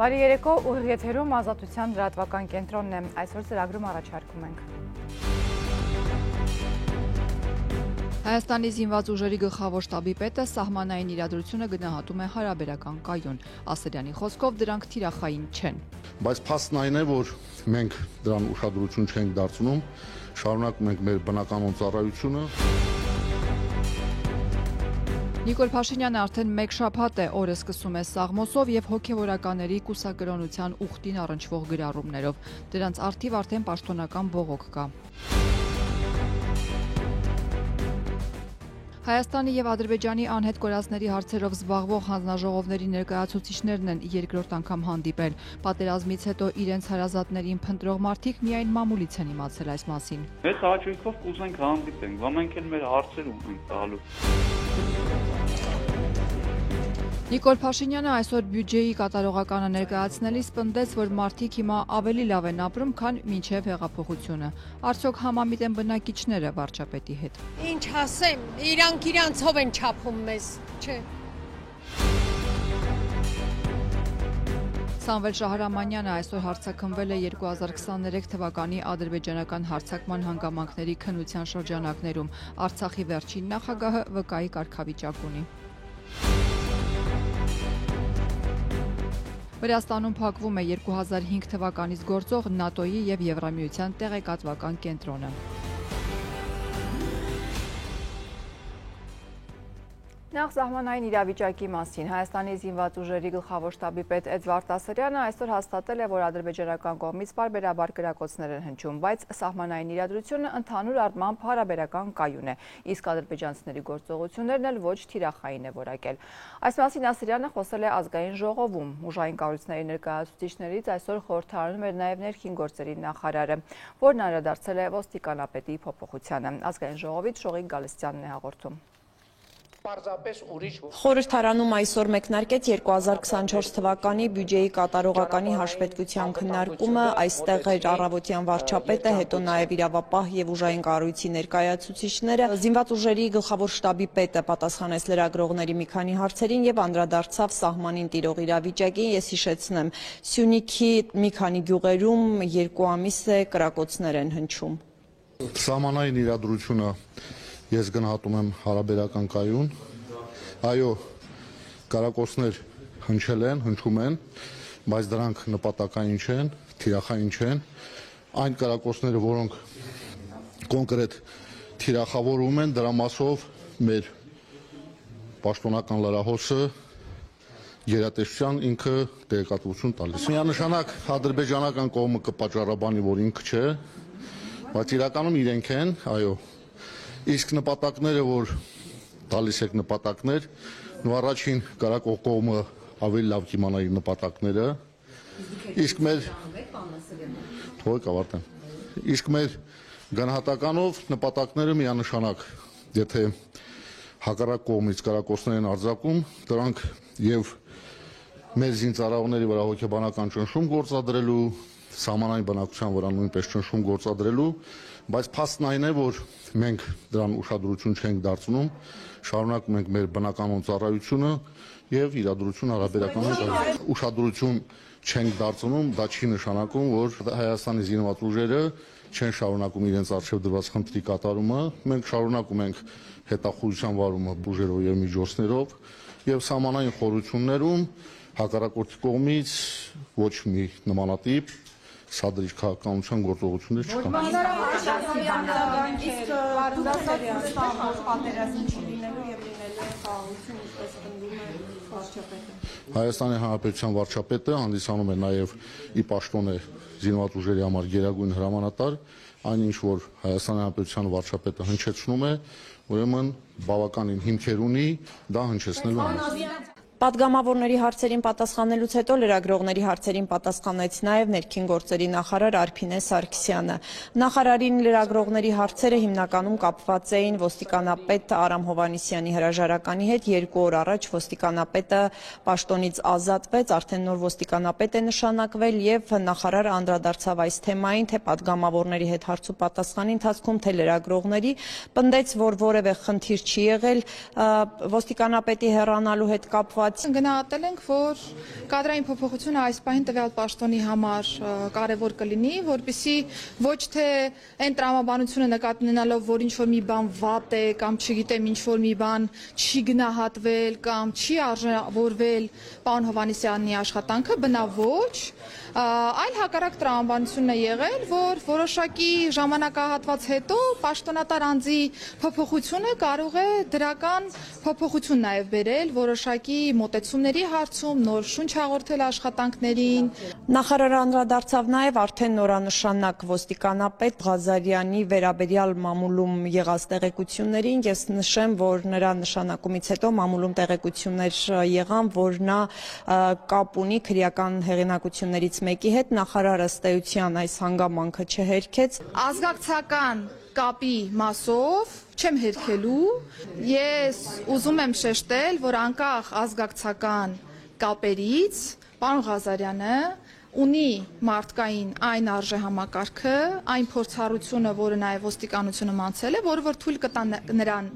Բարի երեկո, ուղիղ եթերում ազատության լրատվական կենտրոնն է, այսօր ծրագրում առաջարկում ենք։ Հայաստանի զինված ուժերի գլխավոր շտաբի պետը սահմանային իրադրությունը գնահատում է հարաբերական կայուն, Ասրյանի խոսքով դրանք թիրախային չեն։ Բայց փաստն այն է, որ մենք դրան ուշադրություն չենք դարձնում, շարունակում ենք մեր բնականոն ծառայությունը։ Նիկոլ Փաշինյանը արդեն մեկ շաբաթ է օրը սկսում է Սաղմոսով եւ հոգեվորականների կուսակրոնության ուխտին առնչվող գրառումներով։ Դրանց առթիվ արդեն պաշտոնական բողոք կա։ Հայաստանի եւ Ադրբեջանի անհետ կորածների հարցերով զբաղվող հանձնաժողովների ներկայացուցիչներն են երկրորդ անգամ հանդիպել։ Պատերազմից հետո իրենց հարազատներին փնտրող մարդիկ միայն մամուլից են իմացել այս մասին։ Մեծ հաճույքով կուզենք հանդիպենք, բայց մենք էլ մեր հարցեր ունենք տալու։ Նիկոլ Փաշինյանը այսօր բյուջեի կատարողականը ներկայացնելիս պնդեց, որ մարդիկ հիմա ավելի լավ են ապրում, քան մինչև հեղափոխությունը։ Արդյոք համամիտ են բնակիչները վարչապետի հետ։ Ինչ ասեմ, իրանք իրանցով են չափում մեզ, չէ։ Սամվել Շահրամանյանը այսօր հարձակվել է 2023 թվականի ադրբեջանական հարձակման հանգամանքների քննության շրջանակներում։ Արցախի վերջին նախագահը վկայի կարգավիճակ ունի։ Վրաստանում փակվում է 2005 թվականից գործող ՆԱՏՕ-ի եւ Եվրամիության տեղեկատվական կենտրոնը։ Նախ սահմանային իրավիճակի մասին Հայաստանի զինված ուժերի գլխավոր շտաբի պետ Էդվարդ Ասրյանը այսօր հաստատել է, որ ադրբեջանական կողմից պարբերաբար կրակոցներ են հնչում, բայց սահմանային իրադրությունը ընդհանուր առմամբ հարաբերական կայուն է, իսկ ադրբեջանցիների գործողություններն էլ ոչ թիրախային է որակել։ Այս մասին Ասրյանը խոսել է ազգային ժողովում, ուժային կառույցների ներկայացուցիչներից այսօր խորհրդարանում էր նաև ներքին գործերի նախարարը, որն անդրադարձել է ոստիկանապետի փոփոխությանը։ Ազգային ժողովից Շողիկ Գալստյանն է հաղորդում։ Խորհրդարանում այսօր մեկնարկեց 2024 թվականի բյուջեի կատարողականի հաշվետվության քննարկումը, այստեղ էր առավոտյան վարչապետը, հետո նաև իրավապահ եւ ուժային կառույցի ներկայացուցիչները, զինված ուժերի գլխավոր շտաբի պետը պատասխանեց լրագրողների մի քանի հարցերին եւ անդրադարձավ սահմանին տիրող իրավիճակին։ Ես հիշեցնեմ, Սյունիքի մի քանի գյուղերում 2 ամիս է կրակոցներ են հնչում։ Սահմանային իրադրությունը ես գնահատում եմ հարաբերական կայուն, այո, կրակոցներ հնչել են, հնչում են, բայց դրանք նպատակային չեն, թիրախային չեն, այն կրակոցները, որոնք կոնկրետ թիրախավորում են, դրա մասով մեր պաշտոնական լրահոսը գերատեսչության ինքը տեղեկատվություն տալիս։ Միանշանակ ադրբեջանական կողմը կպատճառաբանի, որ ինքը չէ, բայց իրականում իրենք են, այո, իսկ նպատակները, որ տալիս եք նպատակներ, ու առաջին կրակող կողմը ավելի լավ կիմանա իր նպատակները, իսկ մեր գնահատականով նպատակները միանշանակ, եթե հակառակ կողմից կրակոցներ են արձակում, դրանք եւ մեր զինծառայողների վրա հոգեբանական ճնշում գործադրելու, սահմանային բնակության վրա նույնպես ճնշում գործադրելու, բայց փաստն այն է, որ մենք դրան ուշադրություն չենք դարձնում, շարունակում ենք մեր բնականոն ծառայությունը եւ իրադրություն հարաբերական ուշադրություն չենք դարձնում, դա չի նշանակում, որ Հայաստանի զինված ուժերը չեն շարունակում իրենց արժեվ դրված խնդրի կատարումը, մենք շարունակում ենք հետախուզության վարումը ուժերով եւ միջոցներով եւ սահմանային խորություններում հակառակորդի կողմից ոչ մի նմանատիպ սադրիչ քաղաքականության գործողություններ Հայաստանի Հանրապետության վարչապետը հանդիսանում է նաև ի պաշտոն է զինված ուժերի համար գերագույն հրամանատար, այնինչ որ Հայաստանի Հանրապետության վարչապետը հնչեցնում է, ուրեմն բավականին հիմքեր ունի դա հնչեցնելու համար։ Պատգամավորների հարցերին պատասխանելուց հետո լրագրողների հարցերին պատասխանեց նաև ներքին գործերի նախարար Արփինե Սարգսյանը։ Նախարարին լրագրողների հարցերը հիմնականում կապված էին ոստիկանապետ Արամ Հովհաննիսյանի հրաժարականի հետ։ 2 օր առաջ ոստիկանապետը պաշտոնից ազատվեց, արդեն նոր ոստիկանապետ է նշանակվել եւ նախարարը անդրադարձավ այս թեմային, թե պատգամավորների հետ հարց ու պատասխանի ընթացքում, թե լրագրողների, պնդեց, որ որևէ խնդիր չի եղել ոստիկանապետի հեռանալու հետ կապված սիտուացիա։ Գնահատել ենք, որ կադրային փոփոխությունը այս պահին տվյալ պաշտոնի համար կարևոր կլինի, որպեսզի ոչ թե այն տրամաբանությունը նկատի ունենալով, որ ինչ-որ մի բան վատ է կամ չգիտեմ ինչ-որ մի բան չի գնահատվել կամ չի արժևորվել պարոն Հովհաննիսյանի աշխատանքը, բնավ ոչ, այլ հակառակ տրամաբանությունն է եղել, որ որոշակի ժամանակահատված հետո պաշտոնատար անձի փոփոխությունը կարող է դրական փոփոխություն նաև բերել որոշակի մոտեցումների հարցում, նոր շունչ հաղորդել աշխատանքներին։ Նախարարը անդրադարձավ նաև արդեն նորանշանակ ոստիկանապետ Ղազարյանի վերաբերյալ մամուլում եղած տեղեկություններին։ Ես նշեմ, որ նրա նշանակումից հետո մամուլում տեղեկություններ եղան, որ նա կապ ունի քրեական հեղինակություններից մեկի հետ, նախարարը ըստ էության այս հանգամանքը չհերքեց։ Ազգակցական կապի մասով չեմ հերքելու, ես ուզում եմ շեշտել, որ անկախ ազգակցական կապերից պարոն Ղազարյանը ունի մարդկային այն արժեհամակարգը, այն փորձառությունը, որը նաև ոստիկանությունը մանցել է, որը որ թույլ կտա նրան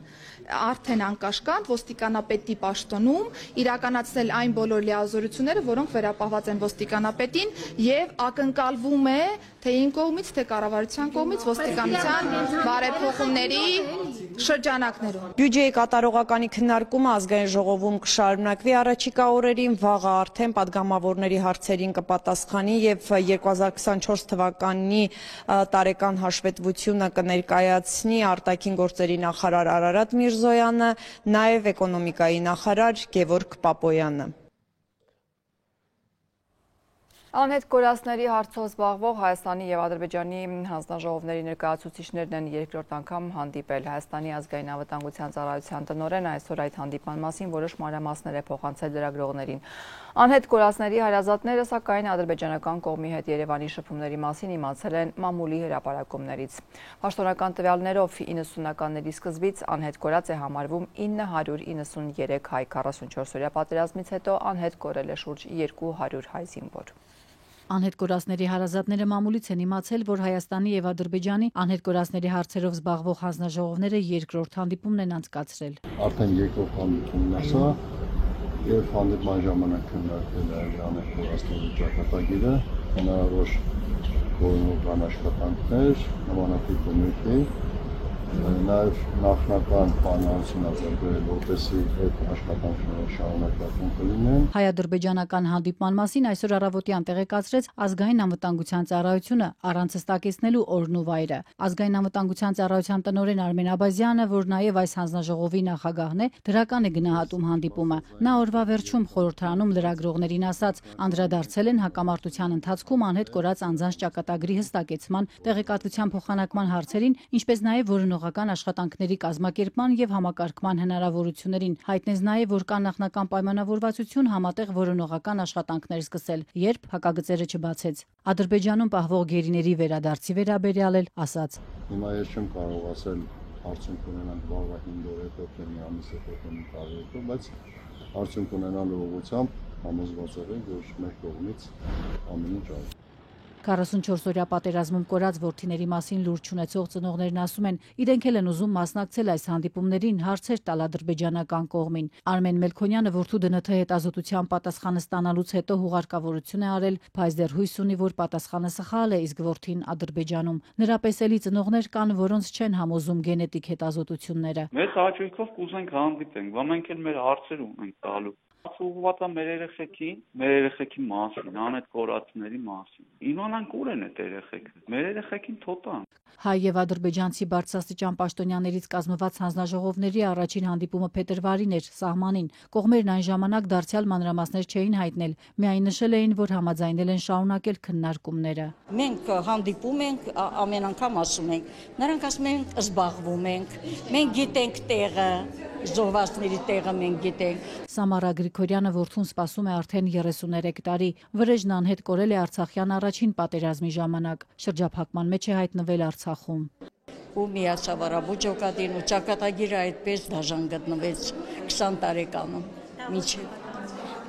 արդեն անկաշկանդ ոստիկանապետի պաշտոնում իրականացնել այն բոլոր լիազորությունները, որոնք վերապահված են ոստիկանապետին եւ ակնկալվում է թե ին կողմից, թե կառավարության կողմից ոստիկանության բարեփոխումների շրջանակներում։ Բյուջեի կատարողականի քննարկումը ազգային ժողովում կշարունակվի առաջիկա օրերին, վաղը արդեն падգամավորների հարցերին կպատասխանի եւ 2024 թվականի տարեկան հաշվետվությունը կներկայացնի արտաքին գործերի նախարար Արարատ Միրզոյանը, նաև էկոնոմիկայի նախարար Գևորգ Պապոյանը։ Անհետ կորածների հարցով զբաղվող Հայաստանի եւ Ադրբեջանի հանձնաժողովների ներկայացուցիչներն են երկրորդ անգամ հանդիպել։ Հայաստանի ազգային անվտանգության ծառայության տնօրեն այսօր այդ հանդիպման մասին որոշ մանրամասներ է փոխանցել լրագրողներին։ Անհետ կորածների հարազատները սակայն ադրբեջանական կողմի հետ Երևանի շփումների մասին իմացել են մամուլի հրապարակումներից։ Պաշտոնական տվյալներով 90-ականների սկզբից անհետ կորած է համարվում 993 հայ, 44-օրյա պատերազմից հետո անհետ կորել է շուրջ 200 հայ զինվոր։ Անհետ կորածների հարազատները մամուլից են իմացել, որ Հայաստանի եւ Ադրբեջանի անհետ կորածների հարցերով զբաղվող հանձնաժողովները երկրորդ հանդիպումն են անցկացրել։ Արդեն երկրորդ հանդիպումն է սա, եւ հանդիպման ժամանակ քննարկվել է անհետ կորածների ճակատագիրը, հնարավոր գործողական աշխատանքներ, նմանատիպ բնույթի, նաև նախնական պայմանություն արձակվել, որպեսզի այդ աշխատանքները շարունակական կլինեն։ Հայ-ադրբեջանական հանդիպման մասին այսօր առավոտյան տեղեկացրեց ազգային անվտանգության ծառայությունը առանց հստակեցնելու օրն ու վայրը։ Ազգային անվտանգության ծառայության տնօրեն Արմեն Աբազյանը, որ նաև այս հանձնաժողովի նախագահն է, դրական է գնահատում հանդիպումը։ Նա օրվա վերջում խորհրդարանում լրագրողներին ասաց, անդրադարձել են հակամարտության ընթացքում անհետ կորած անձանց ճակատագրի հստակեցման, տեղեկատվության փոխանակման հարցերին, ինչպես նաև որոնողական աշխատանքների կազմակերպման եւ համակարգման հնարավորություններին։ Հայտնեց նաև, որ կա նախնական պայմանավորվածություն համատեղ որոնողական աշխատանքներ սկսել, երբ հակագծերը չբացեց։ Ադրբեջանում պահվող գերիների վերադարձի վերաբերյալ էլ ասաց. Հիմա ես չեմ կարող ասել արդյունք ունենանք վաղվա 5 օր հետո, թե մի ամիս հետո, թե մի տարի հետո, բայց արդյունք ունենալու ուղղությամբ համոզված եմ, որ մեր կողմից ամեն ինչ արվում է։ 44-օրյա պատերազմում կորած որդիների մասին լուրջ ունեցող ծնողներն ասում են, իրենք էլ են ուզում մասնակցել այս հանդիպումներին, հարցեր տալ ադրբեջանական կողմին։ Արմեն Մելքոնյանը որդու ԴՆԹ հետազոտության պատասխանը ստանալուց հետո հուղարկավորություն է արել, բայց դեռ հույս ունի, որ պատասխանը սխալ է, իսկ որդին Ադրբեջանում։ Նրա պես էլի ծնողներ կան, որոնց չեն համոզում գենետիկ հետազոտությունները։ Մեծ հաճույքով կուզենք հանդիպենք, բա մենք էլ մեր հարցեր ունենք տալու։ Ուղղված է մեր երեխեքի մասին, անհետ կորածների մասին։ Իմանանք ուր են այդ երեխեքը, մեր երեխեքին թոտան։ Հայ եւ ադրբեջանցի բարձրաստիճան պաշտոնյաներից կազմված հանձնաժողովների առաջին հանդիպումը փետրվարին էր սահմանին։ Կողմերն այն ժամանակ դարձյալ մանրամասներ չէին հայտնել, միայն նշել էին, որ համաձայնել են շարունակել քննարկումները։ Մենք հանդիպում ենք, ամեն անգամ ասում ենք, նրանք ասում են զբաղվում ենք, մենք գիտենք տեղը, զոհվածների տեղը մենք գիտենք։ Սամարա Գրիգորյանը որդուն սպասում է արդեն 33 տարի։ Վրեժն անհետ կորել է Արցախյան առաջին պատերազմի ժամանակ։ Շրջափակման մեջ է հայտնվել Արցախում։ Ու միացավ Արաբուջոկադին ու ճակատագիրը այդպես դաժան գտնվեց 20 տարեկանում միջև։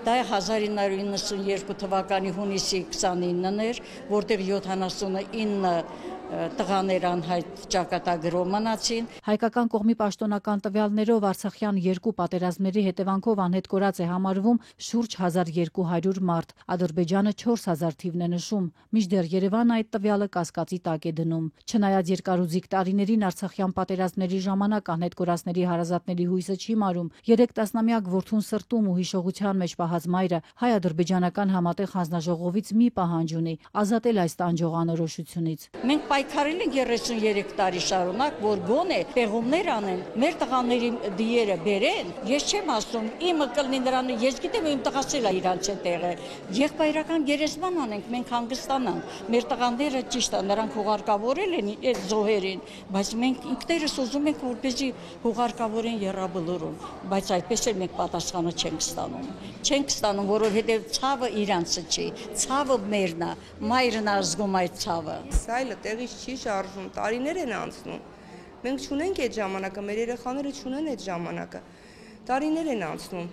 Դա 1992 թվականի հունիսի 29-ն էր, որտեղ 79 տղաներ անհայտ ճակատագրով մնացին։ Հայկական կողմի պաշտոնական տվյալներով Արցախյան երկու պատերազմների հետևանքով անհետ կորած է համարվում շուրջ 1200 մարդ, Ադրբեջանը 4000 թիվն է նշում, մինչդեռ Երևանը այդ տվյալը կասկածի տակ է դնում։ Չնայած երկարուձիգ տարիներին Արցախյան պատերազմների ժամանակ անհետ կորածների հարազատների հույսը չի մարում, 3 տասնամյակ որդուն սրտում ու հիշողության մեջ պահած մայրը հայ-ադրբեջանական համատեղ հանձնաժողովից մի պահանջ ունի՝ ազատել այս տանջող անորոշությունից։ Մենք պայքարել ենք 33 տարի շարունակ, որ գոնե տեղումներ անեն, մեր տղաների դիերը բերեն։ Ես չեմ ասում, իմը կլինի նրանը, ես գիտեմ իմ տղասել է իրանց է տեղը։ Եղբայրական գերեզման անենք, մենք հանգստանանք։ Մեր տղաները ճիշտ է, նրանք հուղարկավորել են այդ զոհերին, բայց մենք ինքներս ուզում ենք, որպեսզի հուղարկավորեն եռաբլուրում, բայց այդպես էլ մենք պատասխանը չենք ստանում։ Չենք ստանում, որովհետև ցավը իրանցը չի, ցավը մերն է, մայրն է զգում այդ ցավը։ Սայլը տեղից չի շարժվում, տարիներ են անցնում։ Մենք չունենք այդ ժամանակը, մեր երեխաները չունեն այդ ժամանակը։ Տարիներ են անցնում։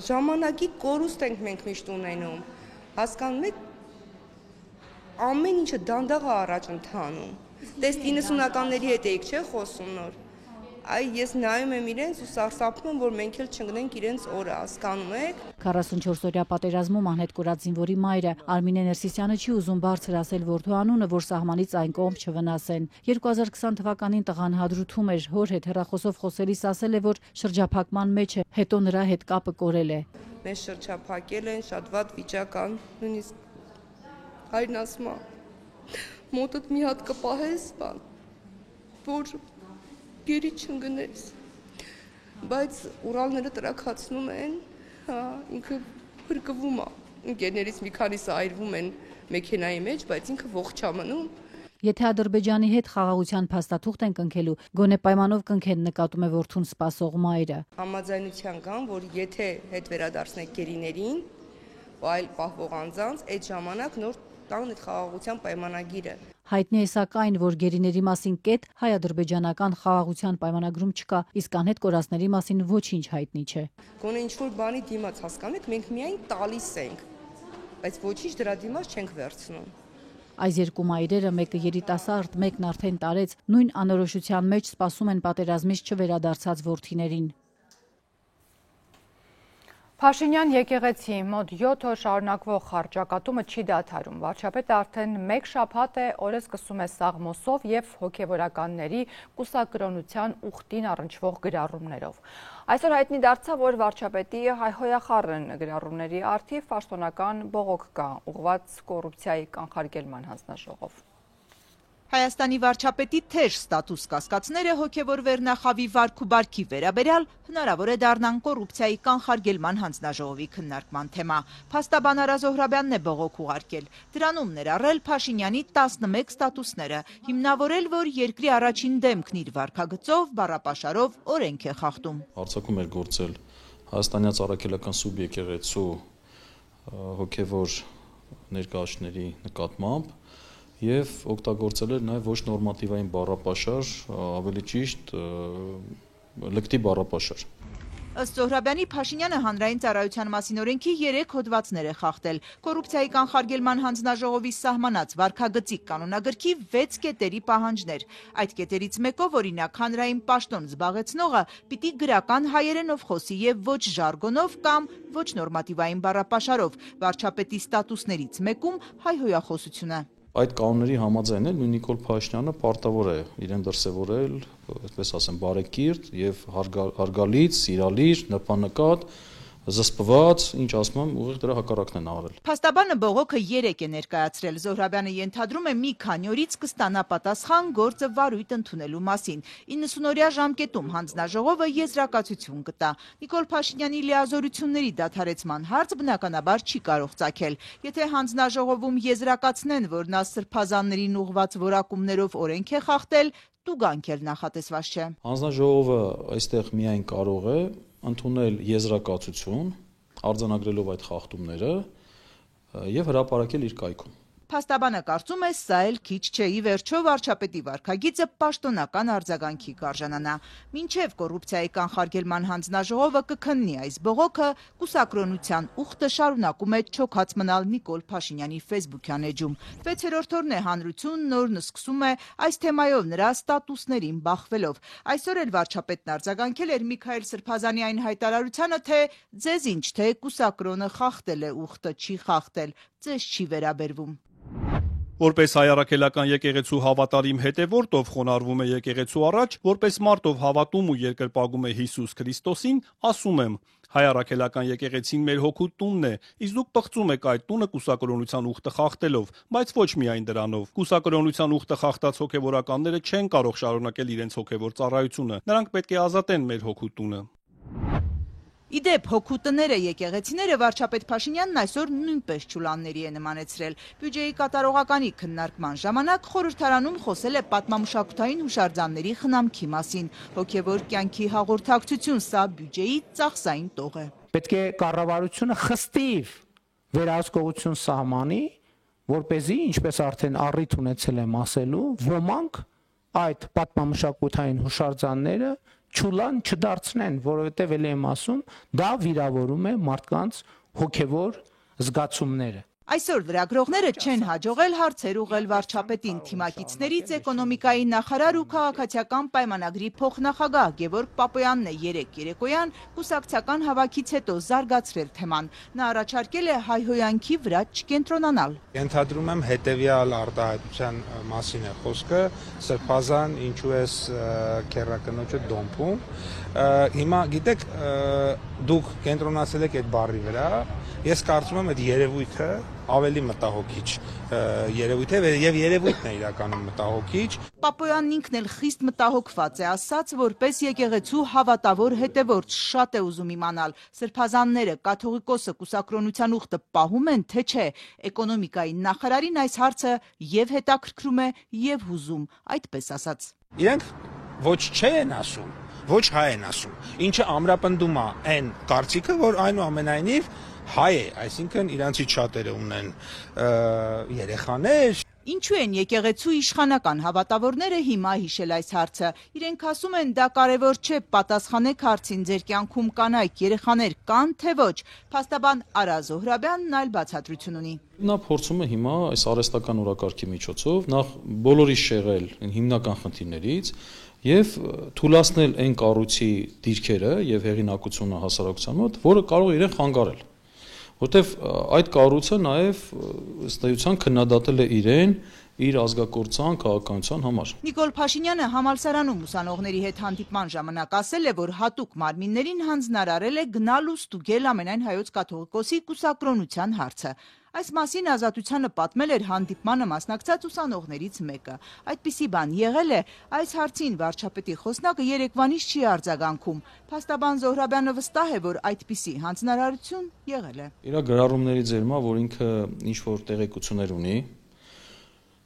Ժամանակի կորուստ ենք մենք միշտ ունենում։ Հասկանում եք, ամեն ինչը դանդաղ է առաջ ընթանում։ Տես 90-ականների հետ էիք, չէ՞ խոսում նոր։ Այ ես նայում եմ իրենց ու սարսափում եմ, որ մենք էլ չընկնենք իրենց օրը, հասկանում եք։ 44-օրյա պատերազմում անհետ կորած զինվորի մայրը Արմինե Ներսիսյանը չի ուզում բարձր ասել որդու անունը, որ սահմանից այն կողմ չվնասեն։ 2020 թվականին տղան հադրութում էր, հոր հետ հեռախոսով խոսելիս ասել է, որ շրջափակման մեջ է, հետո նրա հետ կապը կորել է։ Մեզ շրջափակել են, շատ վատ վիճակ կան, նույնիսկ հայրն ասում է, մոտդ մի հատ կպահես, որ գերի չընկնես, բայց Ուրալները տրաքացնում են, ինքը փրկվում է, ընկերներից մի քանիսը այրվում են մեքենայի մեջ, բայց ինքը ողջ է մնում։ Եթե Ադրբեջանի հետ խաղաղության փաստաթուղթ են կնքելու, գոնե պայմանով կնքեն, նկատում է որդուն սպասող մայրը։ Համաձայնության կան, որ եթե հետ վերադարձնեք գերիներին, ու այլ պահվող անձանց, այդ ժամանակ նոր տան այդ խաղաղության պայմանագիրը։ Հայտնի է սակայն, որ գերիների մասին կետ հայ-ադրբեջանական խաղաղության պայմանագրում չկա, իսկ անհետ կորածների մասին ոչինչ հայտնի չէ։ Գոնե ինչ-որ բանի դիմաց հասկանում եք, մենք միայն տալիս ենք, բայց ոչինչ դրա դիմաց չենք վերցնում։ Այս երկու մայրերը, մեկը երիտասարդ, մեկն արդեն տարեց, նույն անորոշության մեջ սպասում են պատերազմից չվերադարձած որդիներին։ Փաշինյան եկեղեցի մոտ 7 օր շարունակվող խարճակատումը չի դադարում։ Վարչապետը արդեն 1 շաբաթ է օրը սկսում է սաղմոսով և հոգևորականների կուսակրոնության ուխտին առնչվող գրառումներով։ Այսօր հայտնի դարձավ, որ վարչապետի հոյախառն գրառումների առթիվ պաշտոնական բողոք կա, ուղղված կոռուպցիայի կանխարգելման հանձնաժողով։ Հայաստանի վարչապետի թեժ ստատուս կասկածները հոգևոր վերնախավի վարք ու բարքի վերաբերյալ հնարավոր է դառնան կոռուպցիայի կանխարգելման հանձնաժողովի քննարկման թեմա։ Փաստաբան Արա Զոհրաբյանն է բողոք ուղարկել, դրանում ներառել Փաշինյանի 11 ստատուսները, հիմնավորել, որ երկրի առաջին դեմքն իր վարքագծով, բառապաշարով օրենք է խախտում։ Արձակում էր գործել հայաստանյան առաքելական սուբյեկտի հոգևոր ներկայացների նկատմամբ և օգտագործել էր նաև ոչ նորմատիվային բառապաշար, ավելի ճիշտ լկտի բառապաշար։ Ըստ Զոհրաբյանի, Փաշինյանը հանրային ծառայության մասին օրենքի 3 հոդվածներ է խախտել։ Կոռուպցիայի կանխարգելման հանձնաժողովի սահմանած վարքագծի կանոնագրքի 6 կետերի պահանջներ։ Այդ կետերից մեկով, օրինակ, հանրային պաշտոն զբաղեցնողը պիտի գրական հայերենով խոսի և ոչ ժարգոնով կամ ոչ նորմատիվային բառապաշարով։ Վարչապետի ստատուսներից մեկում հայհոյախոսությունը։ Այդ կանոնների համաձայն էլ նույն Նիկոլ Փաշինյանը պարտավոր է իրեն դրսևորել, այսպես ասեմ, բարեկիրթ եւ հարգալից, սիրալիր, նպանեկատ, զսպված, ինչ ասում եմ, ուղիղ դրա հակառակն են արել։ Փաստաբանը բողոքը 3 է ներկայացրել։ Զոհրաբյանը ենթադրում է մի քանի օրից կստանա պատասխան գործը վարույթ ընդունելու մասին։ 90-օրյա ժամկետում հանձնաժողովը եզրակացություն կտա։ Նիկոլ Փաշինյանի լիազորությունների դադարեցման հարց բնականաբար չի կարող ծագել։ Եթե հանձնաժողովում եզրակացնեն, որ նա սրբազաններին ուղղված որակումներով օրենք է խախտել, տուգանք էլ նախատեսված չէ։ Հանձնաժողովը այստեղ միայն կարող է ընդունել եզրակացություն, արձանագրելով այդ խախտումները և հրապարակել իր կայքում։ Փաստաբանը կարծում է, սա էլ քիչ չէ, ի վերջո վարչապետի վարքագիծը պաշտոնական արձագանքի կարժանանա։ Մինչև կոռուպցիայի կանխարգելման հանձնաժողովը կքննի այս բողոքը, կուսակրոնության ուխտը շարունակում է չոքած մնալ Նիկոլ Փաշինյանի ֆեյսբուքյան էջում։ 6-րդ օրն է հանրությունն նորն սկսում է այս թեմայով նրա ստատուսներին բախվելով։ Այսօր էլ վարչապետն արձագանքել էր Միքայել Սրբազանի այն հայտարարությանը, թե ձեզ ինչ, թե կուսակրոնը խախտել է ուխտը, չի խախտել, ձեզ չի վերաբերվում։ Որպես հայ առաքելական եկեղեցու հավատարիմ հետևորդ, ով խոնարհվում է եկեղեցու առաջ, որպես մարդ, ով հավատում ու երկրպագում է Հիսուս Քրիստոսին, ասում եմ. հայ առաքելական եկեղեցին մեր հոգու տունն է, իսկ դուք պղծում եք այդ տունը կուսակրոնության ուխտը խախտելով, բայց ոչ միայն դրանով։ Կուսակրոնության ուխտը խախտած հոգևորականները չեն կարող շարունակել իրենց հոգևոր ծառայությունը։ Նրանք պետք է ազատեն մեր հոգու տունը։ Իդեպ հոգու տները, եկեղեցիները վարչապետ Փաշինյանն այսօր նույնպես ճուլանների է նմանեցրել։ Բյուջեի կատարողականի քննարկման ժամանակ խորհրդարանում խոսել է պատմամշակութային հուշարձանների խնամքի մասին։ Հոգևոր կյանքի հաղորդակցություն, սա բյուջեի ծախսային տող է։ Պետք է կառավարությունը խստիվ վերահսկողություն սահմանի, որպեսզի, ինչպես արդեն առիթ ունեցել եմ ասելու, ոմանք այդ պատմամշակութային հուշարձանները չուլան չդարձնեն, որովհետև ելի եմ ասում, դա վիրավորում է մարդկանց հոգևոր զգացումները։ Այսօր լրագրողները չեն հաջողել հարցեր ուղղել վարչապետին, թիմակիցներից էկոնոմիկայի նախարար ու քաղաքացիական պայմանագրի փոխնախագահ Գևորգ Պապոյանն է երեկ երեկոյան կուսակցական հավաքից հետո զարգացրել թեման։ Նա առաջարկել է հայհոյանքի վրա չկենտրոնանալ։ Ենթադրում եմ հետևյալ արտահայտության մասին է խոսքը, Սրբազան, ինչու ես քեռակնոջը դոմփում։ Հիմա գիտեք, դուք կենտրոնացել եք այդ բառի վրա, ես կարծում եմ այդ երևույթը ավելի մտահոգիչ երևույթ է եւ երևույթն է իրականում մտահոգիչ։ Պապոյանն ինքն էլ խիստ մտահոգված է, ասաց, որպես եկեղեցու հավատավոր հետևորդ շատ է ուզում իմանալ, սրբազանները, կաթողիկոսը, կուսակրոնության ուխտը պահում են, թե չէ։ Էկոնոմիկայի նախարարին այս հարցը եւ հետաքրքրում է եւ հուզում, այդպես ասաց։ Իրենք ոչ չէ են ասում, ոչ հայ են ասում, ինչը ամրապնդում է այն կարծիքը, որ այնուամենայնիվ հայ է, այսինքն իրանցից շատերը ունեն երեխաներ։ Ինչու են եկեղեցու իշխանական հավատավորները հիմա հիշել այս հարցը։ Իրենք ասում են, դա կարևոր չէ, պատասխանեք հարցին, ձեր կյանքում կանայք, երեխաներ կան, թե ոչ։ Փաստաբան Արա Զոհրաբյանն այլ բացատրություն ունի։ Նա փորձում է հիմա այս արհեստական օրակարգի միջոցով նախ բոլորի շեղել հիմնական խնդիրներից եւ թույլատնել այն կառույցի դիրքերը եւ հեղինակությունը հասարակության մոտ, որը կարող է իրեն խանգարել։ Որտեվ այդ կառույցը նաև ըստ էության քննադատել է իրեն իր ազգակործության քաղաքականության համար։ Նիկոլ Փաշինյանը համալսարանում ուսանողների հետ հանդիպման ժամանակ ասել է, որ հատուկ մարմիններին հանձնարարել է գնալ ու ստուգել ամենայն հայոց կաթողիկոսի կուսակրոնության հարցը։ Այս մասին Ազատությանը պատմել էր հանդիպմանը մասնակցած ուսանողներից մեկը։ Այդպիսի բան եղել է, այս հարցին վարչապետի խոսնակը երեկվանից չի արձագանքում։ Փաստաբան Զոհրաբյանը վստահ է, որ այդպիսի հանձնարարություն եղել է։ Իր գրառումների ձեռքումա, որ ինքը ինչ որ տեղեկություններ ունի,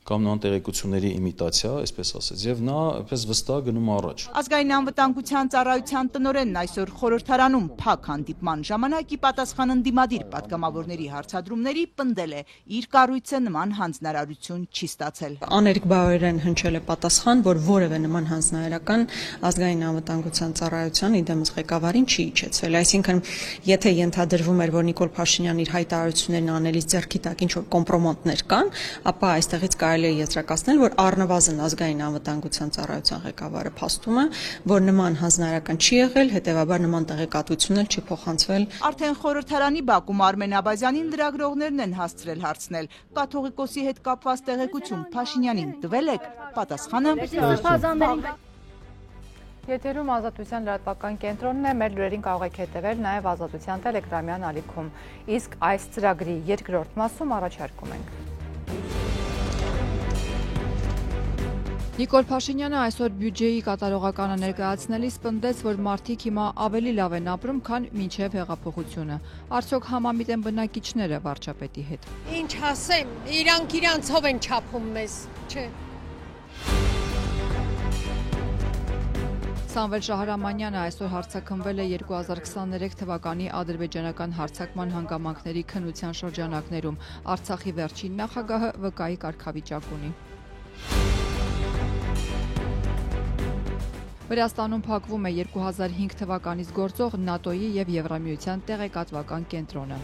կամ նման տեղեկությունների իմիտացիա, այսպես ասած, եւ նա այնպես վստահ գնում առաջ։ Ազգային անվտանգության ծառայության տնօրենն այսօր խորհրդարանում փակ հանդիպման ժամանակ ի պատասխան ընդդիմադիր պատգամավորների հարցադրումների պնդել է, իր կառույցը նման հանձնարարություն չի ստացել։ Աներիկ Բաղարյանն հնչել է պատասխան, որ որևէ նման հանձնարարական ազգային անվտանգության ծառայության իդեմս ղեկավարին չի իջեցվել։ Այսինքն, եթե ենթադրվում էր, որ Նիկոլ Փաշինյանն իր հայտարարություններն անելիս ձեռքի տակ ինչ որ կոմպրոմատներ կան, ապա այստեղից կարելի է եզրակացնել, որ առնվազն ազգային անվտանգության ծառայության ղեկավարը փաստում է, որ նման հանձնարարական չի եղել, հետևաբար նման տեղեկատվություն էլ չի փոխանցվել։ Արդեն խորհրդարանի բակում Արմեն Աբազյանին լրագրողներն են հասցրել հարցնել. կաթողիկոսի հետ կապված տեղեկություն Փաշինյանին տվել եք, պատասխանը Եթերում Ազատության լրատվական կենտրոնն է, մեր լուրերին կարող եք հետևել նաև Ազատության տելեգրամյան ալիքում, իսկ այս ծրագրի երկրորդ մասում առաջարկում ենք։ Նիկոլ Փաշինյանը այսօր բյուջեի կատարողականը ներկայացնելիս պնդեց, որ մարդիկ հիմա ավելի լավ են ապրում, քան մինչև հեղափոխությունը։ Արդյոք համամիտ են բնակիչները վարչապետի հետ։ Ինչ ասեմ, իրանք իրանցով են չափում մեզ, չէ։ Սամվել Շահրամանյանը այսօր հարձակվել է 2023 թվականի ադրբեջանական հարձակման հանգամանքների քննության շրջանակներում։ Արցախի վերջին նախագահը վկայի կարգավիճակ ունի։ Վրաստանում փակվում է 2005 թվականից գործող ՆԱՏՕ-ի եւ Եվրամիության տեղեկատվական կենտրոնը։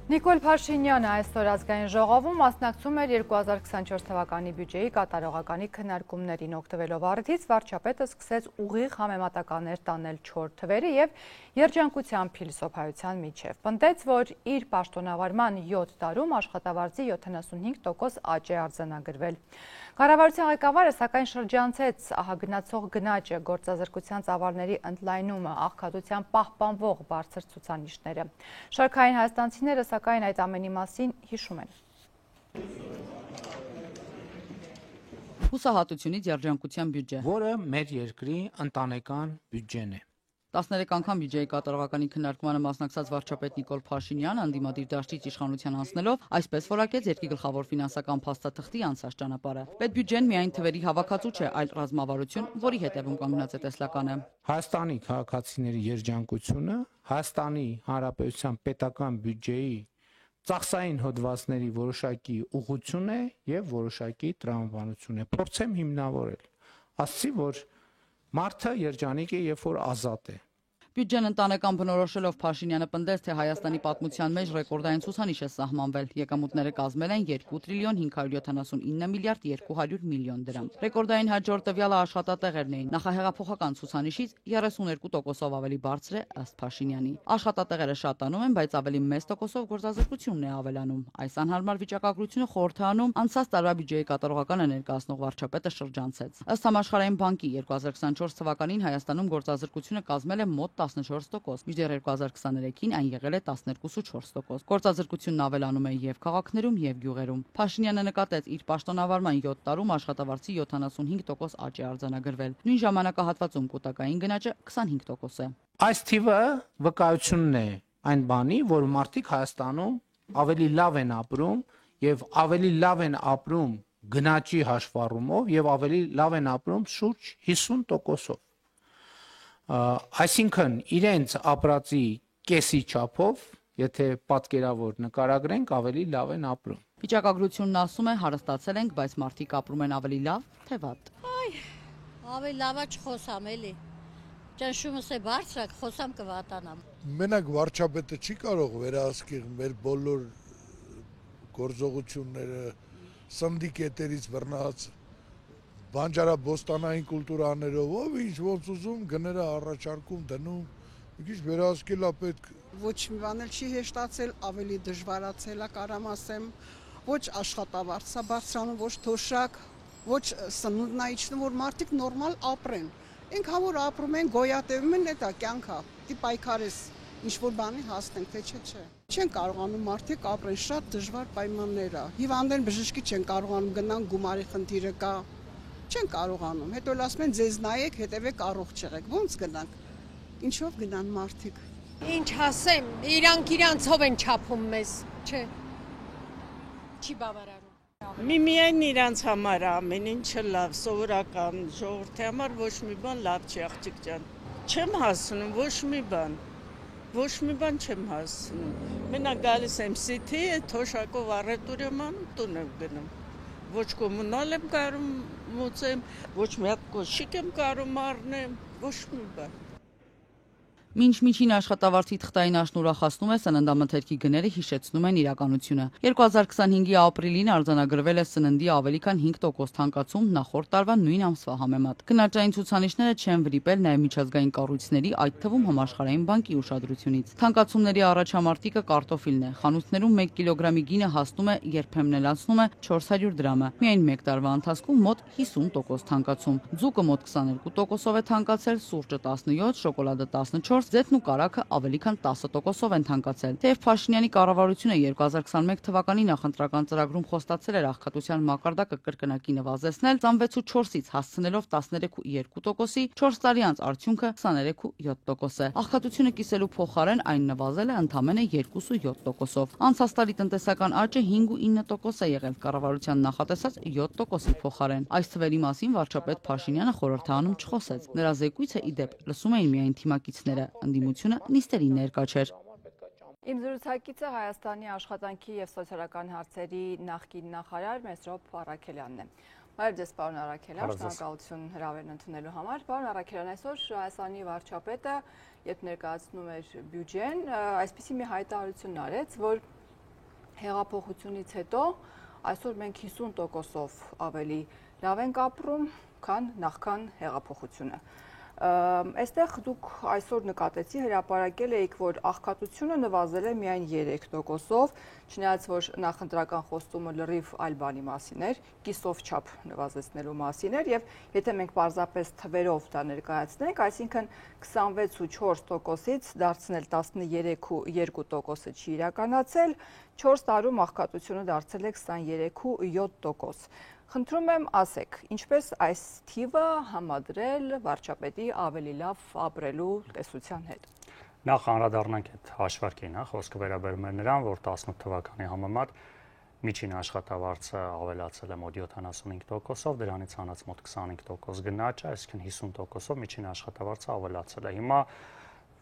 Նիկոլ Փաշինյանը այսօր ազգային ժողովում մասնակցում էր 2024 թվականի բյուջեի կատարողականի քննարկումներին։ Օգտվելով առիթից վարչապետը սկսեց ուղիղ համեմատականներ տանել 4 թվերի եւ երջանկության փիլիսոփայության միջև։ Պնդեց, որ իր պաշտոնավարման 7 տարում աշխատավարձի 75% աճ է արձանագրվել։ Կառավարության ղեկավարը սակայն շրջանցեց ահագնացող գնաճը, գործազրկության ծավալների ընդլայնումը, աղքատության պահպանվող բարձր ցուցանիշները։ Շարքային հայաստանցիները սակայն այդ ամենի մասին հիշում են։ Հուսահատությունից երջանկության բյուջե, որը մեր երկրի ընտանեկան բյուջեն է։ 13 անգամ բյուջեի կատարողականի քննարկմանը մասնակցած վարչապետ Նիկոլ Փաշինյանը անդիմադիր դաշտից իշխանության անցնելով այսպես որակեց երկրի գլխավոր ֆինանսական փաստաթղթի անցած ճանապարհը։ Պետբյուջեն միայն թվերի հավաքածու չէ, այլ ռազմավարություն, որի հետևում կանգնած է տեսլականը։ Հայաստանի քաղաքացիների երջանկությունը, Հայաստանի Հանրապետության պետական բյուջեի ծախսային հոդվածների որոշակի ուղղություն է եւ որոշակի տրամաբանություն է։ Փորձեմ հիմնավորել, ասացի, որ մարդը երջանիկ է, երբ որ ազատ է։ Բյուջեն ընտանեկան բնորոշելով Փաշինյանը պնդեց, թե Հայաստանի պատմության մեջ ռեկորդային ցուցանիշ է սահմանվել։ Եկամուտները կազմել են 2 տրիլիոն 579 միլիարդ 200 միլիոն դրամ։ Ռեկորդային հաջորդ տվյալը աշխատատեղերն էին։ Նախահեղափոխական ցուցանիշից 32%-ով ավելի բարձր է ըստ Փաշինյանի։ Աշխատատեղերը շատանում են, բայց ավելի մեծ տոկոսով գործազրկությունն է ավելանում։ Այս անհարմար վիճակագրությունը խորհուրդ է անում անցած տարվա բյուջեի կատարողականը ներկայացնող վարչապետը շրջանցեց։ Ըստ Համաշխարհային բանկի 2024 թվականին Հայաստանում գործազրկությունը կազմել է մոտ 14%, մինչդեռ 2023-ին այն եղել է 12.4%։ Գործազրկությունն ավելանում է եւ քաղաքներում եւ գյուղերում։ Փաշինյանը նկատեց, իր պաշտոնավարման 7 տարում աշխատավարձի 75% աճ է արձանագրվել։ Նույն ժամանակահատվածում կൂട്ടակային գնաճը 25% է։ Այս թիվը վկայությունն է այն բանի, որ մարդիկ Հայաստանում ավելի լավ են ապրում եւ ավելի լավ են ապրում գնաճի հաշվառումով եւ ավելի լավ են ապրում շուրջ 50%-ով։ Այսինքն իրենց ապրածի կեսի չափով, եթե պատկերավոր նկարագրենք, ավելի լավ են ապրում։ Վիճակագրությունն ասում է, հարստացել ենք, բայց մարդիկ ապրում են ավելի լավ, թե վատ։ Ավելի լավա չխոսամ էլի։ Ճնշումս է բարձրակ, խոսամ կվատանամ։ Մենակ վարչապետը չի կարող վերահսկել մեր բոլոր գործողությունները, սնդի կետերից բռնած բանջարաբոստանային կուլտուրաներով, ով ինչ ոնց ուզում գները առաջարկում դնում, մի քիչ վերահսկել է պետք։ Ոչ մի բան էլ չի հեշտացել, ավելի դժվարացել է, կարամ ասեմ, ոչ աշխատավարձ է բարձրանում, ոչ թոշակ, ոչ սնունդն է իջնում, որ մարդիկ նորմալ ապրեն։ Ինքան որ ապրում են, գոյատևում են, դա կյանքա, դի պայքարես, ինչ որ բանի հասնենք, թե չէ։ Չեն կարողանում մարդիկ ապրեն, շատ դժվար պայմաններ է։ Հիվանդեն բժշկի չեն կարողանում գնան, գումարի խնդիրը կա։ Չեն կարողանում, հետո ասում են ձեզ նայեք, հետևեք առողջ եղեք, ոնց գնանք, ինչով գնան մարդիկ։ Ինչ ասեմ, իրանցով են չափում մեզ, չէ, չի բավարարում։ Միայն իրանց համար ամեն ինչը լավ, սովորական, ժողովրդի համար ոչ մի բան լավ չի, աղջիկ ջան։ Չեմ հասնում, ոչ մի բան չեմ հասնում։ Մենակ գալիս եմ սիթի, թոշակով առետուր եմ անում, տուն եմ գնում։ Ոչ կոմունալ եմ կարում մուծեմ, ոչ մի հատ կոշիկ եմ կարում առնեմ, ոչ մի բան։ Մինչ միջին աշխատավարձի թղթային աշն ուրախացնում է, սննդամթերքի գները հիշեցնում են իրականությունը։ 2025-ի ապրիլին արձանագրվել է սննդի ավելի քան 5% թանկացում նախորդ տարվա նույն ամսվա համեմատ։ Գնաճային ցուցանիշները չեն վրիպել նաև միջազգային կառույցների, այդ թվում Համաշխարհային բանկի ուշադրությունից։ Թանկացումների առաջամարտիկը կարտոֆիլն է։ Խանութներում 1 կիլոգրամի գինը հասնում է, երբեմն էլ անցնում է 400 դրամը։ Միայն 1 տարվա ընթացքում մոտ 50% թանկացում։ Ձուկը մոտ 22%-ով է թանկացել, սուրճը 17, շոկոլադը 14, ձեթն ու կարագը ավելի քան 10%-ով են թանկացել։ Թեև Փաշինյանի կառավարությունը 2021 թվականի նախընտրական ծրագրում խոստացել էր աղքատության մակարդակը կրկնակի նվազեցնել 26.4-ից հասցնելով 13.2%-ի, 4 տարի անց արդյունքը 23.7% է։ Աղքատությունը կիսելու փոխարեն այն նվազել է ընդամենը 2.7%-ով։ Անցած տարի տնտեսական աճը 5.9% է եղել կառավարության նախատեսած 7%-ի փոխարեն։ Այս թվերի մասին վարչապետ Փաշինյանը խորհրդարանում չխոսեց։ Նրա զեկույցը ի դեպ լսում էին միայն թիմակիցները, ընդդիմությունը նիստերին ներկա չէր։ Իմ զրուցակիցը Հայաստանի աշխատանքի և սոցիալական հարցերի նախկին նախարար Մեսրոպ Առաքելյանն է։ Բարև ձեզ, պարոն Առաքելյան, շնորհակալություն հրավերն ընդունելու համար։ Պարոն Առաքելյան, այսօր Հայաստանի վարչապետը, երբ ներկայացնում էր բյուջեն, այսպիսի մի հայտարարություն արեց, որ հեղափոխությունից հետո այսօր մենք 50%-ով ավելի լավ ենք ապրում, քան նախքան հեղափոխությունը։ Այստեղ դուք այսօր նկատեցի հրապարակել էիք, որ աղքատությունը նվազել է միայն 3%-ով, չնայած որ նախընտրական խոստումը լրիվ այլ բանի մասին էր, կիսով չափ նվազեցնելու մասին էր, եւ եթե մենք պարզապես թվերով դա ներկայացնենք, այսինքն 26.4%-ից դարձնել 13.2%-ը չի իրականացել, 4 տարում աղքատությունը դարձել է 23.7%։ Խնդրում եմ ասեք, ինչպես այս թիվը համադրել վարչապետի ավելի լավ ապրելու տեսության հետ։ Նախ անդրադառնանք այդ հաշվարկին, խոսքը վերաբերում է նրան, որ 18 թվականի համեմատ միջին աշխատավարձը ավելացել է մոտ 75%-ով, դրանից հանած մոտ 25% գնաճ է, այսինքն 50%-ով միջին աշխատավարձը ավելացել է։ Հիմա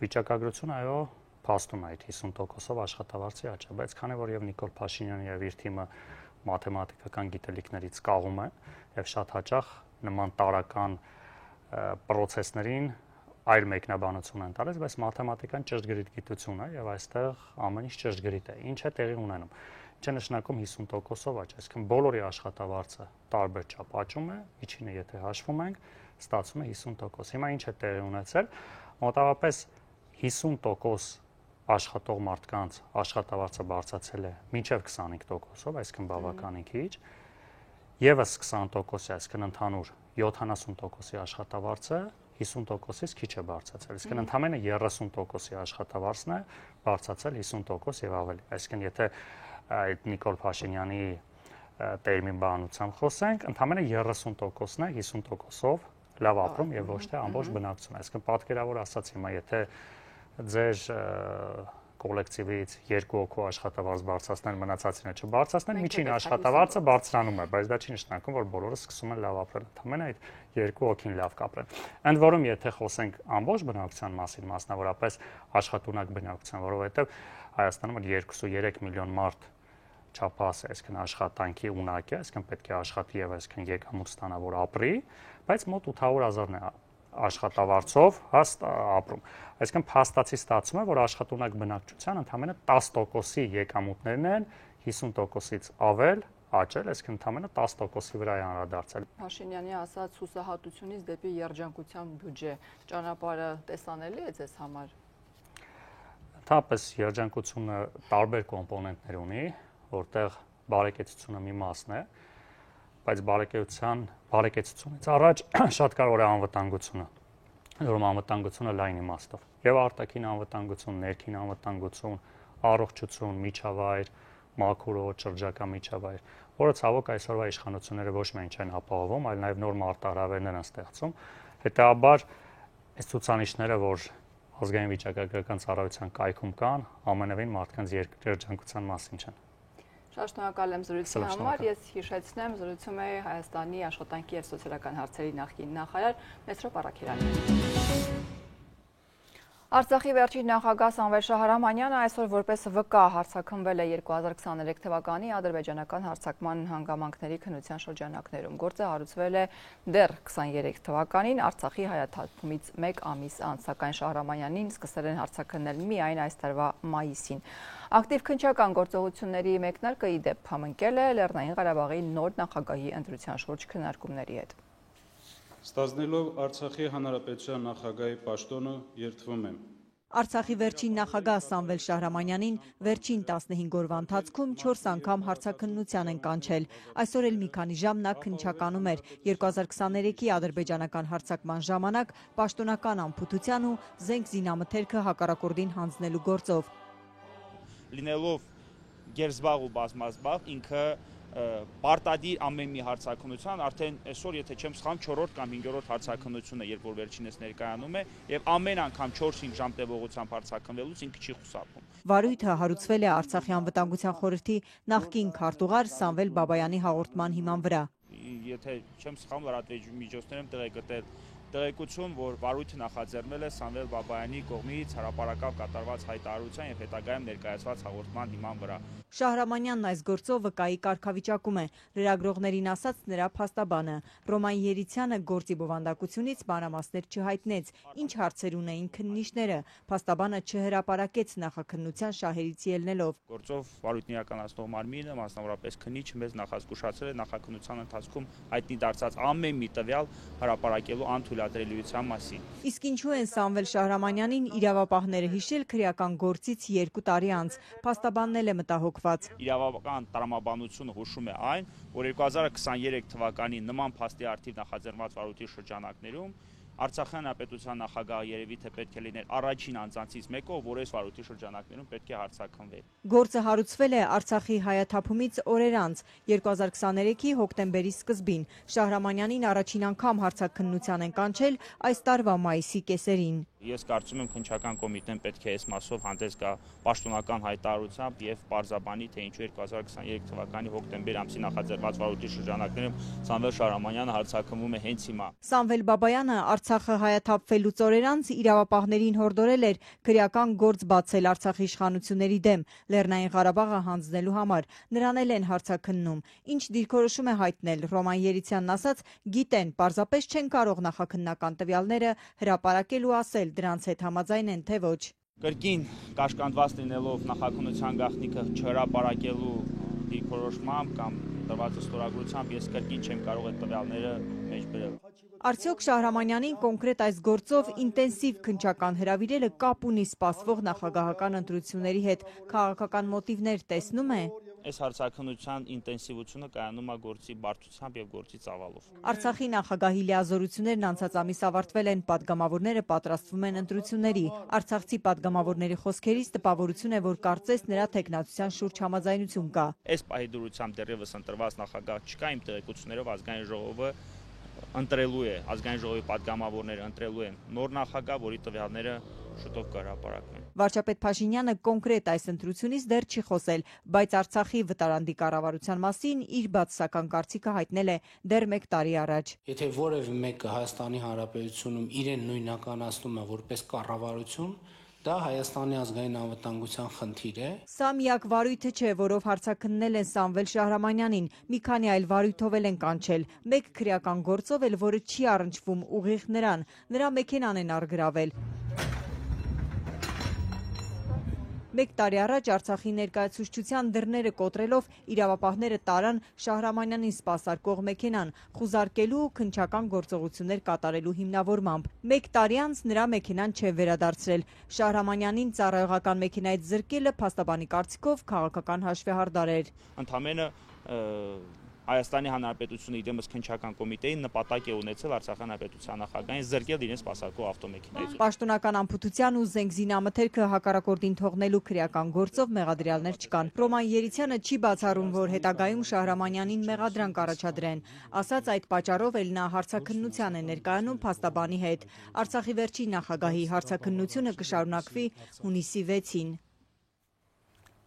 վիճակագրությունը այո փաստում է այդ 50%-ով աշխատավարձի աճը, բայց քանի որ եւ Նիկոլ Փաշինյանը եւ իր թիմը մաթեմատիկական գիտելիքներից կաղում է եւ շատ հաճախ նման տարական պրոցեսներին այլ մեկնաբանություն են տալիս, բայց մաթեմատիկան ճշգրիտ գիտություն է եւ այստեղ ամեն ինչ ճշգրիտ է։ Ինչ է տեղի ունենում։ Ինչ է նշանակում 50%-ով աճ, այսինքն բոլորի աշխատավարձը տարբեր չափ աճում է, միջինը եթե հաշվում ենք, ստացվում է 50%։ Հիմա ինչ է տեղի ունեցել։ Մոտավորապես 50% աշխատող մարդկանց աշխատավարձը բարձրացել է մինչև 25%-ով, այսինքն բավականին քիչ, եւս 20%-ի, այսինքն ընդհանուր 70%-ի աշխատավարձը 50%-ից քիչ է բարձրացել, այսինքն ընդամենը 30%-ի աշխատավարձն է բարձրացել 50% եւ ավելի, այսինքն եթե այդ Նիկոլ Փաշինյանի տերմին բանությամբ խոսենք, ընդամենը 30%-ն է 50%-ով լավ ապրում եւ ոչ թե ամբողջ բնակչությունը, այսինքն պատկերավոր ասած հիմա եթե ձեր կոլեկտիվից 2 հոգու աշխատավարձ բարձրացնել, մնացածինը չբարձրացնել, միջին աշխատավարձը բարձրանում է, բայց դա չի նշանակում, որ բոլորը սկսում են լավ ապրել, ընդամենը այդ 2 հոգին լավ կապրեն։ Ընդ որում, եթե խոսենք ամբողջ բնակչության մասին, մասնավորապես աշխատունակ բնակչության, որովհետև Հայաստանում 2-3 միլիոն մարդ չափահաս է, այսինքն աշխատանքի ունակ է, այսինքն պետք է աշխատի եւ այսինքն եկամուտ ստանա, որ ապրի, բայց մոտ 800,000-ն է աշխատավարձով հաստ ապրում։ Այսինքն փաստացի ստացվում է, որ աշխատունակ բնակչության ընդամենը 10%-ի եկամուտներն են 50%-ից ավել աճել, այսինքն ընդամենը 10%-ի վրա է անդրադարձել։ Փաշինյանի ասած հուսահատությունից դեպի երջանկության բյուջե ճանապարհը տեսանելի է ձեզ համար։ Ընդհանրապես երջանկությունը տարբեր կոմպոնենտներ ունի, որտեղ բարեկեցությունը մի մասն է, բայց բարեկեցությունից առաջ շատ կարևոր է անվտանգությունը, որում անվտանգությունը լայն իմաստով։ Եվ արտաքին անվտանգություն, ներքին անվտանգություն, առողջություն, միջավայր, մաքուր օդ, շրջակա միջավայր, որը ցավոք այսօրվա իշխանությունները ոչ միայն չեն ապահովում, այլ նաև նոր մարտահրավերներ են ստեղծում։ Հետաբար այս ցուցանիշները, որ ազգային վիճակագրական ծառայության կայքում կան, ամենևին մարդկանց երջանկության մասին չեն։ Շատ շնորհակալ եմ զրույցի համար։ Ես հիշեցնեմ, զրուցում է Հայաստանի աշխատանքի և սոցիալական հարցերի նախկին նախարար Մեսրոպ Առաքելյանը։ Արցախի վերջին նախագահ Սամվել Շահարամանյանը այսօր որպես վկա հարցաքննվել է 2023 թվականի ադրբեջանական հարձակման հանգամանքների քննության շրջանակներում։ Գործը հարուցվել է դեռ 23 թվականին Արցախի հայաթափումից 1 ամիս անց, սակայն Շահարամանյանին սկսել են հարցաքննել միայն այս տարվա մայիսին։ Ակտիվ քննչական գործողությունների մեկնարկը ի դեպ համընկել է Լեռնային Ղարաբաղի նոր նախագահի ընտրության շուրջ քննարկումների հետ։ Ստանձնելով Արցախի հանրապետության նախագահի պաշտոնը երդվում եմ։ Արցախի վերջին նախագահ Սամվել Շահրամանյանին վերջին 15 օրվա ընթացքում 4 անգամ հարցաքննության են կանչել։ Այսօր էլ մի քանի ժամ նա քննչականում էր 2023-ի ադրբեջանական հարձակման ժամանակ պաշտոնական անփութության ու զենք զինամթերքը հակառակորդին հանձնելու գործով։ Լինելով գերզբաղ ու բազմազբաղ ինքը պարտադիր ամեն մի հարցաքննության արդեն այսօր եթե չեմ սխալվում 4-րդ կամ 5-րդ հարցաքննությունը երբ որ վերջինս ներկայանում է եւ ամեն անգամ 4-5 ժամ տևողությամբ հարցաքննվելուց ինքը չի խուսափում։ Վարույթը հարուցվել է Արցախի անվտանգության խորհրդի նախկին քարտուղար Սամվել Բաբայանի հաղորդման հիման վրա։ Եթե չեմ սխալվում լրատվամիջոցներում տեղեկություն, որ վարույթը նախաձեռնել է Սամվել Բաբայանի կողմից հրապարակավ կատարված հայտարարության եւ հետագայում ներկայացված հաղորդման հիման վրա։ Շահրամանյանն այս գործով վկայի կարգավիճակում է, լրագրողներին ասաց նրա փաստաբանը։ Ռոման Երիցյանը գործի բովանդակությունից մանրամասներ չհայտնեց, ինչ հարցեր ունեին քննիչները։ Փաստաբանը չհրապարակեց նախաքննության շահերից ելնելով։ Գործով վարույթն իրականացնող մարմինը, մասնավորապես քննիչը մեզ նախազգուշացրել է նախաքննության ընթացքում հայտնի դարձած ամեն մի տվյալ հրապարակելու անթույլատրելիության մասին։ Իսկ ինչու են Սամվել Շահրամանյանին իրավապահները հիշել քրեական գործից 2 տարի անց։ Փաստաբանն էլ է մտահոգված։ Իրավական տրամաբանությունը հուշում է այն, որ 2023 թվականին նման փաստի առթիվ նախաձեռնված վարույթի շրջանակներում Արցախյան հանրապետության նախագահը երևի թե պետք է լիներ առաջին անձանցից մեկը, որ այս վարույթի շրջանակներում պետք է հարցաքննվեր։ Գործը հարուցվել է Արցախի հայաթափումից օրեր անց 2023-ի հոկտեմբերի սկզբին։ Շահրամանյանին առաջին անգամ հարցաքննության են կանչել այս տարվա մայիսի կեսերին։ Ես կարծում եմ քննչական կոմիտեն պետք է այս մասով հանդես գա պաշտոնական հայտարարությամբ եւ պարզաբանի թե ինչու 2023 թվականի հոկտեմբեր ամսի նախաձեռնված վարույթի շրջանակներում Սամվել Շահրամանյանը հարցաքննվում է հենց հիմա։ Սամվել Բաբայանը Արցախը հայաթափվելուց օրեր անց իրավապահներին հորդորել էր քրեական գործ բացել Արցախի իշխանությունների դեմ Լեռնային Ղարաբաղը հանձնելու համար։ Նրան էլ են հարցաքննում։ Ինչ դիրքորոշում է հայտնել Ռոման Երիցյանն ասաց, գիտեն, պարզապես չեն կարող նախաքննական տվյալները հրապարակել ու ասել դրանց հետ համաձայն են թե ոչ։ Կրկին կաշկանդված լինելով նախաքննության գաղտնիքը չհրապարակելու դիրքորոշմամբ կամ տրված ստորագրությամբ ես կրկին չեմ կարող այդ տվյալները մեջ բերել։ Արդյոք Շահրամանյանին կոնկրետ այս գործով ինտենսիվ քննչական հրավիրելը կապ ունի սպասվող նախագահական ընտրությունների հետ, քաղաքական մոտիվներ տեսնում է։ Այս հարցաքննության ինտենսիվությունը կայանում է գործի բարդությամբ եւ գործի ծավալով։ Արցախի նախագահի լիազորություններն անցած ամիս ավարտվել են, պատգամավորները պատրաստվում են ընտրությունների։ Արցախցի պատգամավորների խոսքերից տպավորություն է, որ կարծես նրա տեխնացության շուրջ համաձայնություն կա։ Այս պահի դրությամբ դեռևս ընտրված նախագահ չկա, իմ տեղեկություններով ազգային ժողովը ընտրելու է, ազգային ժողովի պատգամավորները ընտրելու են նոր նախագահ, որի տվյալները շուտով կհրապարակվեն։ Վարչապետ Փաշինյանը կոնկրետ այս ընտրությունից դեռ չի խոսել, բայց Արցախի վտարանդի կառավարության մասին իր բացասական կարծիքը հայտնել է դեռ 1 տարի առաջ։ Եթե որևէ մեկը Հայաստանի Հանրապետությունում իրեն նույնականացնում է որպես կառավարություն, դա Հայաստանի ազգային անվտանգության խնդիր է։ Սա միակ վարույթը չէ, որով հարցաքննել են Սամվել Շահրամանյանին, մի քանի այլ վարույթով էլ են կանչել, մեկ քրեական գործով էլ, որը չի առնչվում ուղիղ նրան, նրա մեքենան են առգրավել։ 1 տարի առաջ Արցախի ներկայացուցչության դռները կոտրելով իրավապահները տարան Շահրամանյանին սպասարկող մեքենան, խուզարկելու ու քննչական գործողություններ կատարելու հիմնավորմամբ։ 1 տարի անց նրա մեքենան չէ վերադարձրել։ Շահրամանյանին ծառայողական մեքենայից զրկելը փաստաբանի կարծիքով քաղաքական հաշվեհարդար էր։ Ընդամենը Հայաստանի Հանրապետությունը իդեմս քննչական կոմիտեին նպատակ է ունեցել Արցախյան հանրապետության նախագահին զրկել իրեն սպասարկող ավտոմեքենայից։ Պաշտոնական անփութության ու զենք զինամթերքը հակառակորդին թողնելու քրեական գործով մեղադրյալներ չկան։ Ռոման Երիցյանը չի բացառում, որ հետագայում Շահրամանյանին մեղադրանք առաջադրեն։ Ասաց այդ պատճառով էլ նա հարցաքննության է ներկայանում փաստաբանի հետ։ Արցախի վերջին նախագահի հարցաքննությունը կշարունակվի հունիսի 6-ին։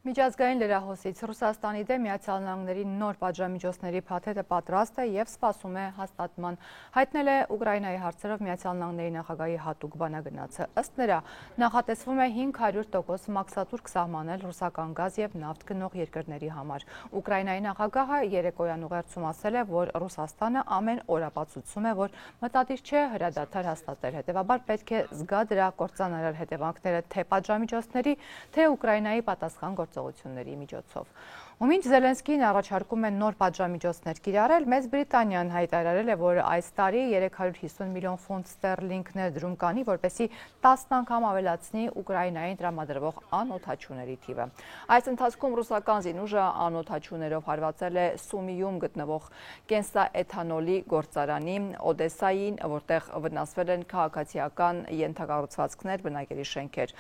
Միջազգային լրահոսից Ռուսաստանի դեմ Միացյալ Նահանգների նոր պատժամիջոցների փաթեթը պատրաստ է եւ սպասում է հաստատման, հայտնել է Ուկրաինայի հարցերով Միացյալ Նահանգների նախագահի հատուկ բանագնացը։ Ըստ նրա, նախատեսվում է 500% մաքսատուրք սահմանել ռուսական գազ եւ նավթ գնող երկրների համար։ Ուկրաինայի նախագահը երեկոյան ուղերձում ասել է, որ Ռուսաստանը ամեն օր ապացուցում է, որ մտադիր չէ հրադադար հաստատել, հետեւաբար պետք է զգա դրա կործանարար հետևանքները թե պատժամիջոցների, թե Ուկրաինայի պատասխան գործողությունների միջոցով։ Ու մինչ Զելենսկին առաջարկում է նոր պատժամիջոցներ կիրառել, Մեծ Բրիտանիան հայտարարել է, որ այս տարի 350 միլիոն ֆունտ ստերլինգ ներդրում կանի, որպեսզի 10 անգամ ավելացնի Ուկրաինային տրամադրվող անօդաչուների թիվը։ Այս ընթացքում ռուսական զինուժը անօդաչուներով հարվածել է Սումիում գտնվող կենսաէթանոլի գործարանի Օդեսային, որտեղ վնասվել են քաղաքացիական ենթակառուցվածքներ, բնակելի շենքեր։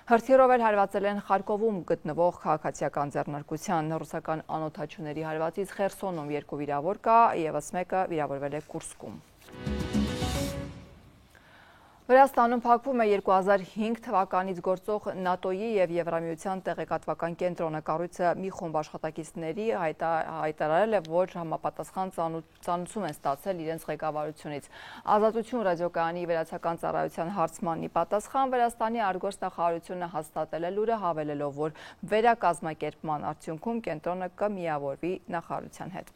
Հրթիռով էլ հարվածել են Խարկովում գտնվող քաղաքացիական ձեռնարկության ռուսական անօդաչուների հարվածից Խերսոնում 2 վիրավոր կա, ևս մեկը վիրավորվել է Կուրսկում։ Վրաստանում փակվում է 2005 թվականից գործող ՆԱՏՕ-ի եւ Եվրամիության տեղեկատվական կենտրոնը։ Կառույցը մի խումբ աշխատակիցների հայտարարել է, որ համապատասխան ծանուցում են ստացել իրենց ղեկավարությունից։ Ազատություն ռադիոկայանի վերացական ծառայության հարցմանի պատասխան Վրաստանի արտգործնախարարությունը հաստատել է լուրը, հավելելով, որ վերակազմակերպման արդյունքում կենտրոնը կմիավորվի նախարարության հետ։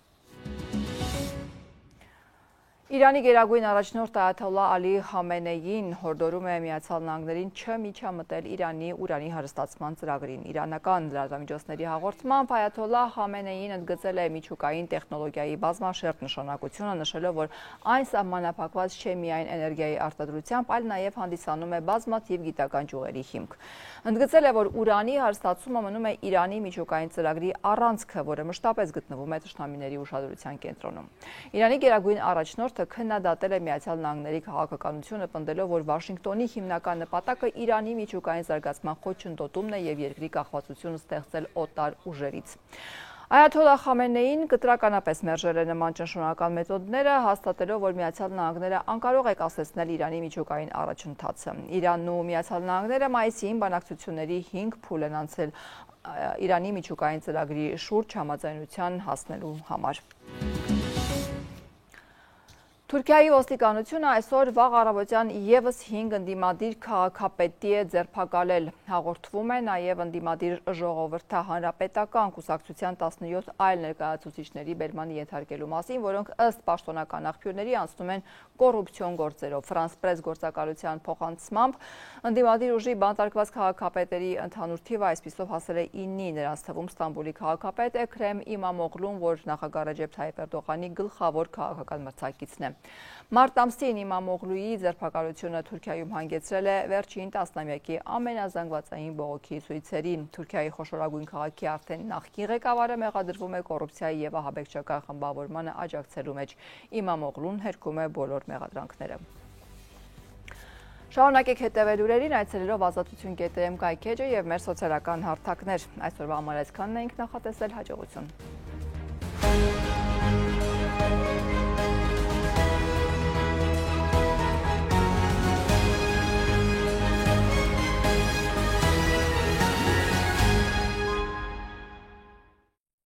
Իրանի գերագույն առաջնորդ Այաթոլլահ Ալի Խամենեին հորդորում է Միացյալ Նահանգներին չմիջամտել Իրանի ուրանի հարստացման ծրագրին։ Իրանական լրատվամիջոցների հաղորդմամբ Այաթոլլահ Խամենեին ընդգծել է միջուկային տեխնոլոգիայի բազմաշերտ նշանակությունը, նշելով, որ այն սահմանափակված չէ միայն էներգիայի արտադրությամբ, այլ նաև հանդիսանում է բազմաթիվ գիտական ճյուղերի հիմք։ Ընդգծել է, որ ուրանի հարստացումը մնում է Իրանի միջուկային ծրագրի առանցքը, որը մշտապես գտնվում է թշնամիների ուշադրության կենտրոնում։ Իրանի գերագույն առաջնորդը քննադատել է Միացյալ Նահանգների քաղաքականությունը, պնդելով, որ Վաշինգտոնի հիմնական նպատակը Իրանի միջուկային զարգացման խոչընդոտումն է եւ երկրի կախվածությունը ստեղծել օտար ուժերից։ Այաթոլլահ Խամենեին կտրականապես մերժել է նման ճնշումական մեթոդները, հաստատելով, որ Միացյալ Նահանգները անկարող է կասեցնել Իրանի միջուկային առաջընթացը։ Իրանն ու Միացյալ Նահանգները մայիսին բանակցությունների 5 փուլ են անցել Իրանի միջուկային ծրագրի շուրջ համաձայնության հասնելու համար։ Թուրքիայի ոստիկանությունը այսօր վաղ առավոտյան ևս 5 ընդդիմադիր քաղաքապետի է ձերբակալել։ Հաղորդվում է նաև ընդդիմադիր ժողովրդահանրապետական կուսակցության 17 այլ ներկայացուցիչների բերմանի ենթարկելու մասին, որոնք ըստ պաշտոնական աղբյուրների անցնում են կոռուպցիոն գործերով։ Ֆրանս պրես գործակալության փոխանցմամբ ընդդիմադիր ուժի բանտարկված քաղաքապետերի ընդհանուր թիվը այսպիսով հասել է 9-ի, նրանց թվում Ստամբուլի քաղաքապետ Էքրեմ Իմամօղլուն, որ նախագահ Ռեջեփ Թայիփ Էրդողանի գլխավոր քաղաքական մրցակիցն է։ Մարտ ամսին Իմամօղլուի ձերբակալությունը Թուրքիայում հանգեցրել է վերջին տասնամյակի ամենազանգվածային բողոքի ցույցերի։ Թուրքիայի խոշորագույն քաղաքի արդեն նախկին ղեկավարը մեղադրվում է կոռուպցիայի եւ ահաբեկչական խմբավորմանը աջակցելու մեջ։ Իմամօղլուն հերքում է բոլոր մեղադրանքները։ Շարունակեք հետևել լուրերին, այցելելով ազատություն.am կայքեջը եւ մեր սոցիալական հարթակներ։ Այսօրվա համար այսքանն էինք նախատեսել, հաջողություն։